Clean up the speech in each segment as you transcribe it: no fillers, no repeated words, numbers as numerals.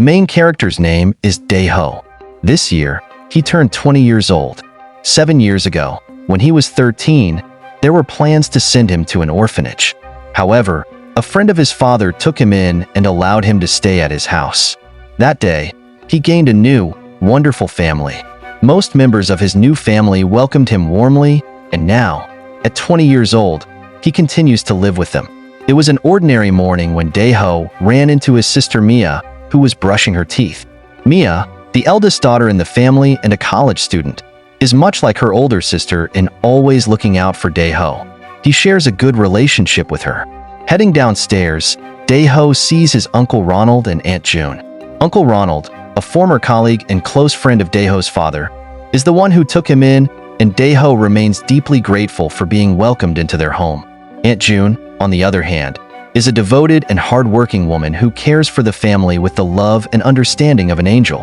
The main character's name is Dae-ho. This year, he turned 20 years old. 7 years ago, when he was 13, there were plans to send him to an orphanage. However, a friend of his father took him in and allowed him to stay at his house. That day, he gained a new, wonderful family. Most members of his new family welcomed him warmly, and now, at 20 years old, he continues to live with them. It was an ordinary morning when Dae-ho ran into his sister Mia, who was brushing her teeth. Mia, the eldest daughter in the family and a college student, is much like her older sister in always looking out for Dae-ho. He shares a good relationship with her. Heading downstairs, Dae-ho sees his Uncle Ronald and Aunt June. Uncle Ronald, a former colleague and close friend of Dae-ho's father, is the one who took him in, and Dae-ho remains deeply grateful for being welcomed into their home. Aunt June, on the other hand, is a devoted and hard-working woman who cares for the family with the love and understanding of an angel.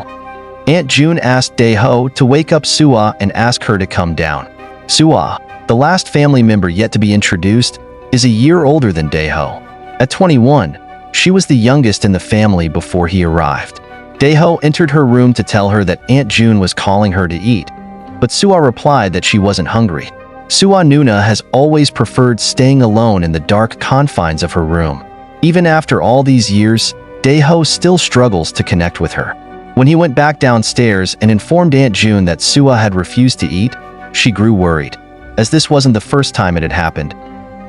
Aunt June asked Dae-ho to wake up Suah and ask her to come down. Suah, the last family member yet to be introduced, is a year older than Dae-ho. At 21, she was the youngest in the family before he arrived. Dae-ho entered her room to tell her that Aunt June was calling her to eat, but Suah replied that she wasn't hungry. Suah Nuna has always preferred staying alone in the dark confines of her room. Even after all these years, Dae-ho still struggles to connect with her. When he went back downstairs and informed Aunt June that Suah had refused to eat, she grew worried, as this wasn't the first time it had happened.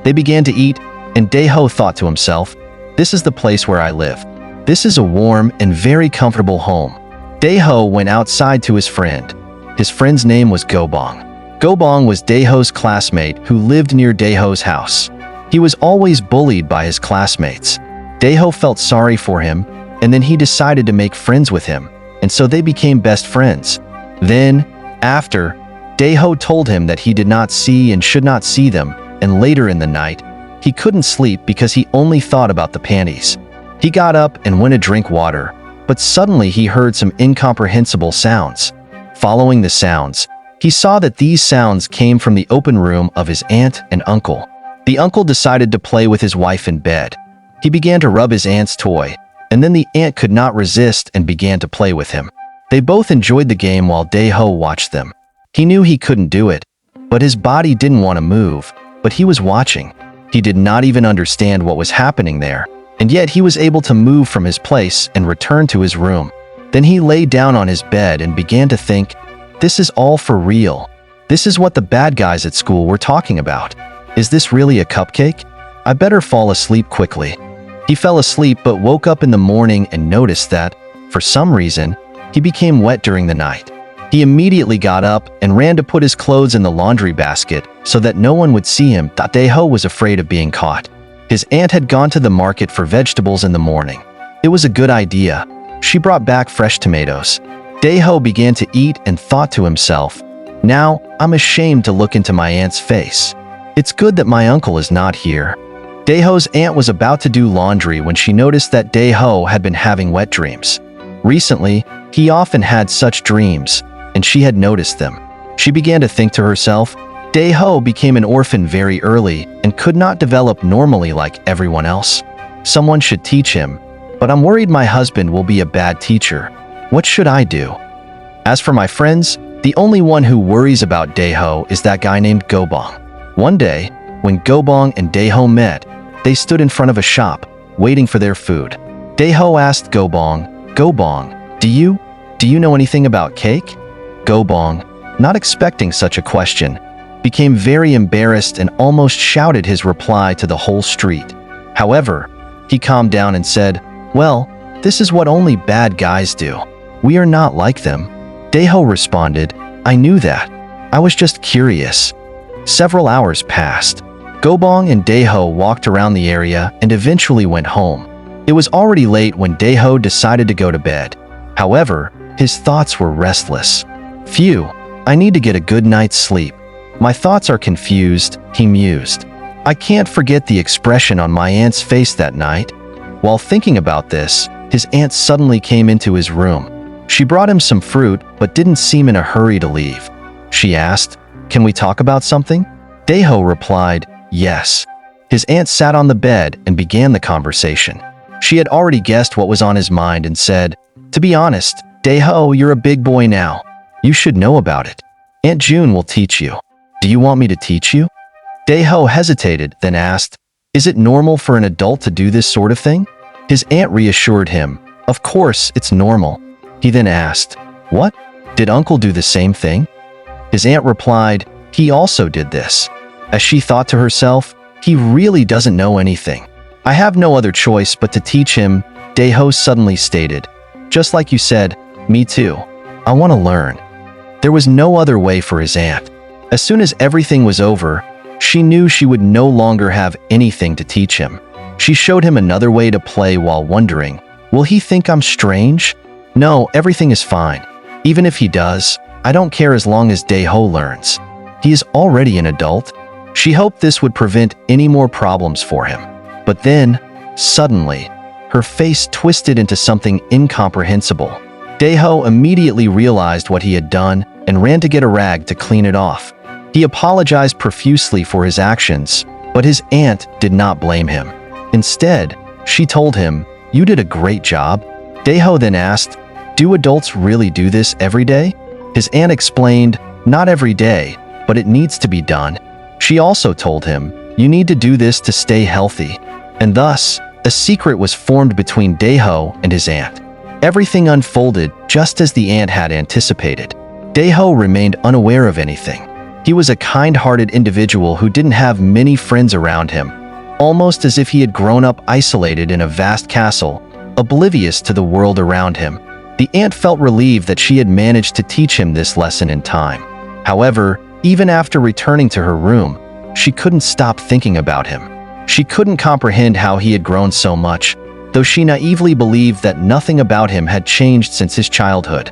They began to eat, and Dae-ho thought to himself, "This is the place where I live. This is a warm and very comfortable home." Dae-ho went outside to his friend. His friend's name was Go-bong. Go-bong was Dae-ho's classmate who lived near Dae-ho's house. He was always bullied by his classmates. Dae-ho felt sorry for him, and then he decided to make friends with him, and so they became best friends. Then, after, Dae-ho told him that he did not see and should not see them, and later in the night, he couldn't sleep because he only thought about the panties. He got up and went to drink water, but suddenly he heard some incomprehensible sounds. Following the sounds, he saw that these sounds came from the open room of his aunt and uncle. The uncle decided to play with his wife in bed. He began to rub his aunt's toy, and then the aunt could not resist and began to play with him. They both enjoyed the game while Dae-ho watched them. He knew he couldn't do it, but his body didn't want to move, but he was watching. He did not even understand what was happening there, and yet he was able to move from his place and return to his room. Then he lay down on his bed and began to think, "This is all for real. This is what the bad guys at school were talking about. Is this really a cupcake? I better fall asleep quickly." He fell asleep but woke up in the morning and noticed that, for some reason, he became wet during the night. He immediately got up and ran to put his clothes in the laundry basket so that no one would see him. Dae-ho was afraid of being caught. His aunt had gone to the market for vegetables in the morning. It was a good idea. She brought back fresh tomatoes. Dae-ho began to eat and thought to himself, "Now, I'm ashamed to look into my aunt's face. It's good that my uncle is not here." Dae-ho's aunt was about to do laundry when she noticed that Dae-ho had been having wet dreams. Recently, he often had such dreams, and she had noticed them. She began to think to herself, Dae-ho became an orphan very early and could not develop normally like everyone else. Someone should teach him, but I'm worried my husband will be a bad teacher. What should I do? As for my friends, the only one who worries about Dae-ho is that guy named Go-bong. One day, when Go-bong and Dae-ho met, they stood in front of a shop, waiting for their food. Dae-ho asked Go-bong, "Go-bong, do you know anything about cake?" Go-bong, not expecting such a question, became very embarrassed and almost shouted his reply to the whole street. However, he calmed down and said, "Well, this is what only bad guys do. We are not like them." Dae-ho responded, "I knew that. I was just curious." Several hours passed. Go-bong and Dae-ho walked around the area and eventually went home. It was already late when Dae-ho decided to go to bed. However, his thoughts were restless. "Phew, I need to get a good night's sleep. My thoughts are confused," he mused. "I can't forget the expression on my aunt's face that night." While thinking about this, his aunt suddenly came into his room. She brought him some fruit but didn't seem in a hurry to leave. She asked, "Can we talk about something?" Dae-ho replied, "Yes." His aunt sat on the bed and began the conversation. She had already guessed what was on his mind and said, To be honest, Daeho, you're a big boy now. You should know about it. Aunt June will teach you. Do you want me to teach you? Daeho hesitated, then asked, is it normal for an adult to do this sort of thing? His aunt reassured him, of course, it's normal. He then asked, what? Did uncle do the same thing? His aunt replied, he also did this. As she thought to herself, he really doesn't know anything. I have no other choice but to teach him, Daeho suddenly stated. Just like you said, me too. I want to learn. There was no other way for his aunt. As soon as everything was over, she knew she would no longer have anything to teach him. She showed him another way to play while wondering, will he think I'm strange? No, everything is fine. Even if he does, I don't care as long as Daeho learns. He is already an adult. She hoped this would prevent any more problems for him. But then, suddenly, her face twisted into something incomprehensible. Daeho immediately realized what he had done and ran to get a rag to clean it off. He apologized profusely for his actions, but his aunt did not blame him. Instead, she told him, you did a great job. Daeho then asked, do adults really do this every day? His aunt explained, not every day, but it needs to be done. She also told him, you need to do this to stay healthy. And thus, a secret was formed between Daeho and his aunt. Everything unfolded just as the aunt had anticipated. Daeho remained unaware of anything. He was a kind-hearted individual who didn't have many friends around him, almost as if he had grown up isolated in a vast castle, oblivious to the world around him. The aunt felt relieved that she had managed to teach him this lesson in time. However, even after returning to her room, she couldn't stop thinking about him. She couldn't comprehend how he had grown so much, though she naively believed that nothing about him had changed since his childhood.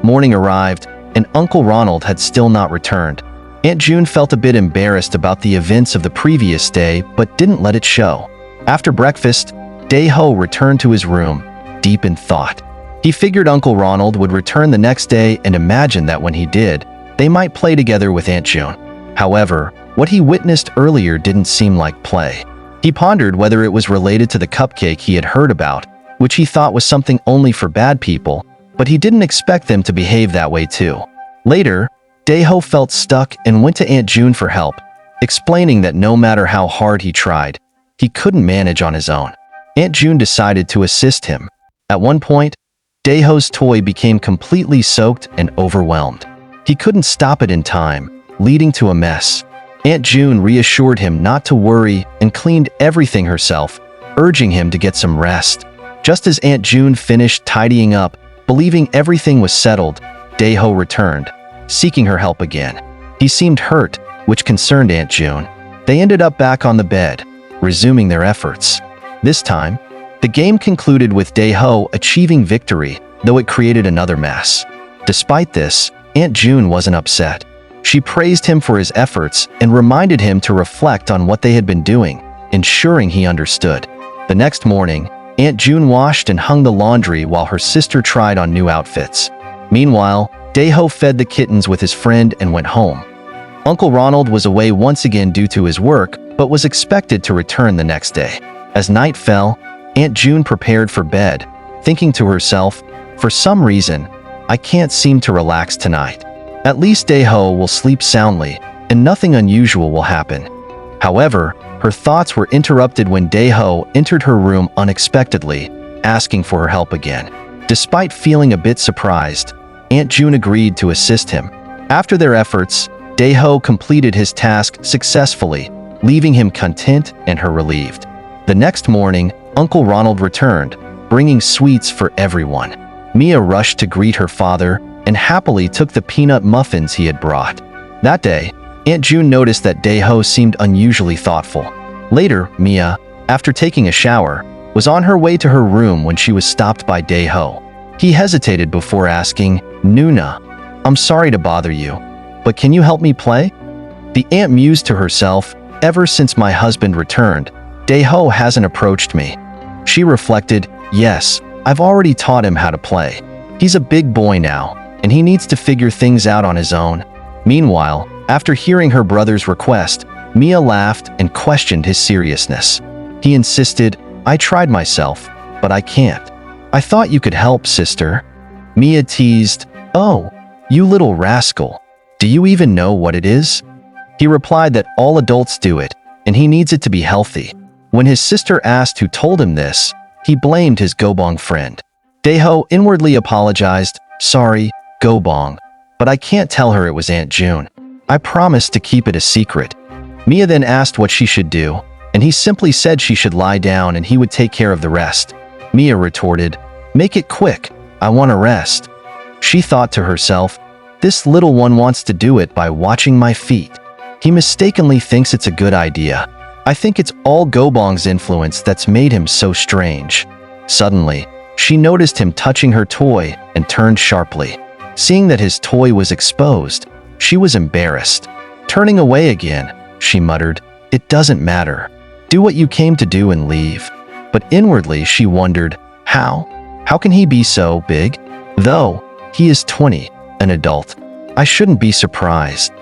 Morning arrived, and Uncle Ronald had still not returned. Aunt June felt a bit embarrassed about the events of the previous day, but didn't let it show. After breakfast, Daeho returned to his room, deep in thought. He figured Uncle Ronald would return the next day and imagined that when he did, they might play together with Aunt June. However, what he witnessed earlier didn't seem like play. He pondered whether it was related to the cupcake he had heard about, which he thought was something only for bad people, but he didn't expect them to behave that way too. Later, Daeho felt stuck and went to Aunt June for help, explaining that no matter how hard he tried, he couldn't manage on his own. Aunt June decided to assist him. At one point, Daeho's toy became completely soaked and overwhelmed. He couldn't stop it in time, leading to a mess. Aunt June reassured him not to worry and cleaned everything herself, urging him to get some rest. Just as Aunt June finished tidying up, believing everything was settled, Daeho returned, seeking her help again. He seemed hurt, which concerned Aunt June. They ended up back on the bed, resuming their efforts. This time, the game concluded with Daeho achieving victory, though it created another mess. Despite this, Aunt June wasn't upset. She praised him for his efforts and reminded him to reflect on what they had been doing, ensuring he understood. The next morning, Aunt June washed and hung the laundry while her sister tried on new outfits. Meanwhile, Daeho fed the kittens with his friend and went home. Uncle Ronald was away once again due to his work, but was expected to return the next day. As night fell, Aunt June prepared for bed, thinking to herself, for some reason, I can't seem to relax tonight. At least Daeho will sleep soundly, and nothing unusual will happen. However, her thoughts were interrupted when Daeho entered her room unexpectedly, asking for her help again. Despite feeling a bit surprised, Aunt June agreed to assist him. After their efforts, Daeho completed his task successfully, leaving him content and her relieved. The next morning, Uncle Ronald returned, bringing sweets for everyone. Mia rushed to greet her father and happily took the peanut muffins he had brought. That day, Aunt June noticed that Daeho seemed unusually thoughtful. Later, Mia, after taking a shower, was on her way to her room when she was stopped by Daeho. He hesitated before asking, Nuna, I'm sorry to bother you, but can you help me play? The aunt mused to herself, ever since my husband returned, Daeho hasn't approached me. She reflected, yes, I've already taught him how to play. He's a big boy now, and he needs to figure things out on his own. Meanwhile, after hearing her brother's request, Mia laughed and questioned his seriousness. He insisted, I tried myself, but I can't. I thought you could help, sister. Mia teased. Oh, you little rascal. Do you even know what it is? He replied that all adults do it, and he needs it to be healthy. When his sister asked who told him this, he blamed his Gobong friend. Daeho inwardly apologized. Sorry, Gobong, but I can't tell her it was Aunt June. I promised to keep it a secret. Mia then asked what she should do, and he simply said she should lie down and he would take care of the rest. Mia retorted, Make it quick, I want to rest. She thought to herself, this little one wants to do it by watching my feet. He mistakenly thinks it's a good idea. I think it's all Gobong's influence that's made him so strange. Suddenly, she noticed him touching her toy and turned sharply. Seeing that his toy was exposed, she was embarrassed. Turning away again, she muttered, It doesn't matter. Do what you came to do and leave. But inwardly she wondered, how? How can he be so big? Though, he is 20, an adult. I shouldn't be surprised.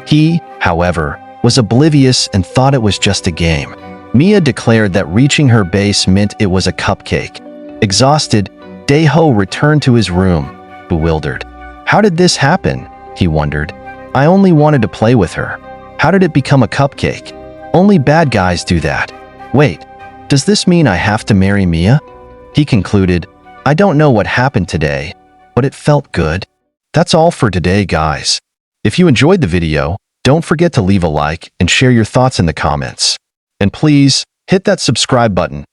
He, however, was oblivious and thought it was just a game. Mia declared that reaching her base meant it was a cupcake. Exhausted, Daeho returned to his room, bewildered. How did this happen? He wondered. I only wanted to play with her. How did it become a cupcake? Only bad guys do that. Wait, does this mean I have to marry Mia? He concluded, I don't know what happened today, but it felt good. That's all for today, guys. If you enjoyed the video, don't forget to leave a like and share your thoughts in the comments. And please, hit that subscribe button.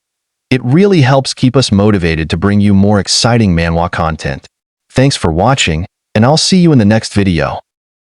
It really helps keep us motivated to bring you more exciting manhwa content. Thanks for watching, and I'll see you in the next video.